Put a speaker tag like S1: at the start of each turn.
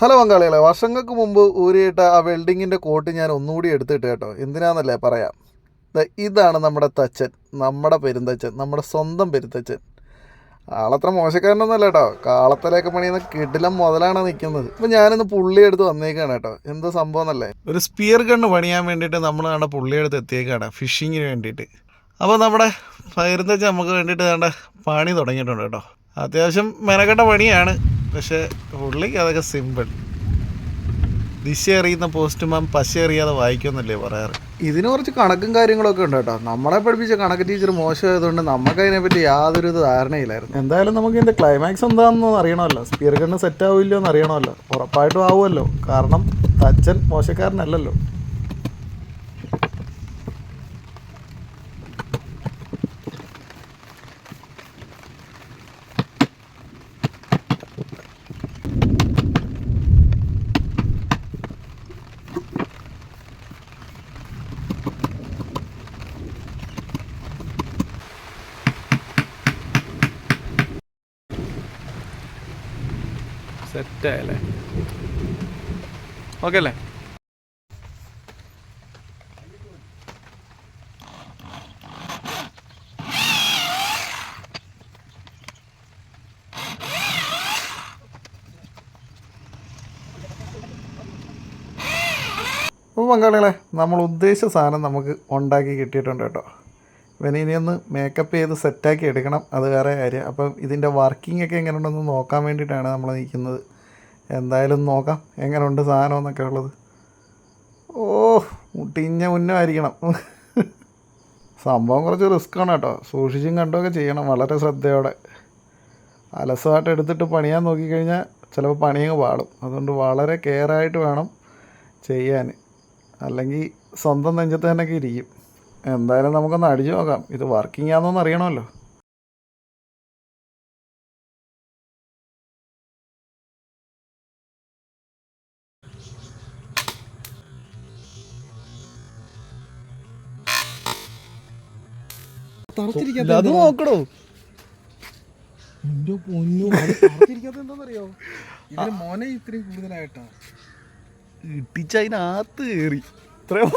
S1: Hello പങ്കാളികളെ, വർഷങ്ങൾക്ക് മുമ്പ് ഊരിയിട്ട ആ വെൽഡിങ്ങിൻ്റെ കോട്ട് ഞാൻ ഒന്നുകൂടി എടുത്തിട്ട് കേട്ടോ. എന്തിനാണെന്നല്ലേ പറയാം. ഇതാണ് നമ്മുടെ തച്ചൻ, നമ്മുടെ പെരുന്തച്ചൻ, നമ്മുടെ സ്വന്തം പെരുന്തച്ചൻ. ആളത്ര മോശക്കാരനൊന്നുമല്ല കേട്ടോ. കാളത്തലയൊക്കെ പണിയുന്ന കിടിലം മുതലാണ് നിൽക്കുന്നത്. അപ്പം ഞാനിന്ന് പുള്ളിയെടുത്ത് വന്നേക്കാണ് കേട്ടോ. എന്ത് സംഭവം എന്നല്ലേ, ഒരു സ്പിയർ ഗണ്ണ് പണിയാൻ വേണ്ടിയിട്ട് നമ്മൾ കണ്ട പുള്ളിയെടുത്ത് എത്തിയേക്കാണ് ഫിഷിങ്ങിന് വേണ്ടിയിട്ട്. അപ്പോൾ നമ്മുടെ പെരുന്തച്ചൻ നമുക്ക് വേണ്ടിയിട്ട് വേണ്ട പണി തുടങ്ങിയിട്ടുണ്ട് കേട്ടോ. അത്യാവശ്യം മെനക്കെട്ട പണിയാണ്, പക്ഷേ പുള്ളിക്ക് അതൊക്കെ സിമ്പിൾ. ദിശ എറിയുന്ന പോസ്റ്റ്മാൻ പശ എറിയാതെ വായിക്കുമെന്നല്ലേ പറയാറ്. ഇതിന് കുറച്ച് കണക്കും കാര്യങ്ങളൊക്കെ ഉണ്ട് കേട്ടോ. നമ്മളെ പഠിപ്പിച്ച കണക്ക് ടീച്ചർ മോശമായതുകൊണ്ട് നമുക്ക് അതിനെപ്പറ്റി യാതൊരു ധാരണയില്ലായിരുന്നു. എന്തായാലും നമുക്ക് ഇതിൻ്റെ ക്ലൈമാക്സ് എന്താണെന്ന് അറിയണമല്ലോ. സ്പിയർ ഗണ്ണ് സെറ്റ് ആവില്ലോ എന്ന് അറിയണമല്ലോ. ഉറപ്പായിട്ടും ആവുമല്ലോ, കാരണം തച്ചൻ മോശക്കാരനല്ലല്ലോ. സെറ്റായല്ലേ? ഓക്കെ അല്ലേ? അപ്പോൾ പങ്കാളികളെ, നമ്മൾ ഉദ്ദേശിച്ച സാധനം നമുക്ക് ഉണ്ടാക്കി കിട്ടിയിട്ടുണ്ട് കേട്ടോ. ഇനി ഒന്ന് മേക്കപ്പ് ചെയ്ത് സെറ്റാക്കി എടുക്കണം, അത് വേറെ കാര്യം. അപ്പം ഇതിൻ്റെ വർക്കിംഗ് ഒക്കെ എങ്ങനെയുണ്ടെന്ന് നോക്കാൻ വേണ്ടിയിട്ടാണ് നമ്മൾ നിൽക്കുന്നത്. എന്തായാലും നോക്കാം എങ്ങനെയുണ്ട് സാധനം എന്നൊക്കെ ഉള്ളത്. ഓ, മുട്ടിഞ്ഞ മുന്നമായിരിക്കണം. സംഭവം കുറച്ച് റിസ്ക്കാണ് കേട്ടോ. സൂക്ഷിച്ചും കണ്ടുമൊക്കെ ചെയ്യണം, വളരെ ശ്രദ്ധയോടെ. അലസമായിട്ട് എടുത്തിട്ട് പണിയാൻ നോക്കിക്കഴിഞ്ഞാൽ ചിലപ്പോൾ പണിയങ്ങ് പാടും. അതുകൊണ്ട് വളരെ കെയറായിട്ട് വേണം ചെയ്യാൻ, അല്ലെങ്കിൽ സ്വന്തം നെഞ്ചത്ത് തന്നെയൊക്കെ ഇരിക്കും. എന്തായാലും നമുക്കൊന്ന് അടിച്ചു നോക്കാം, ഇത് വർക്കിംഗ് ആണെന്നൊന്ന് അറിയണമല്ലോ. അത് നോക്കണോ? എന്റെ പൊന്നു, എന്താണെന്നറിയോ, ഇതിന് മോനെ ഇത്രയും കൂടുതലായിട്ടാ ഇട്ടിച്ചതിനകത്ത് കയറി. ഇത്രയും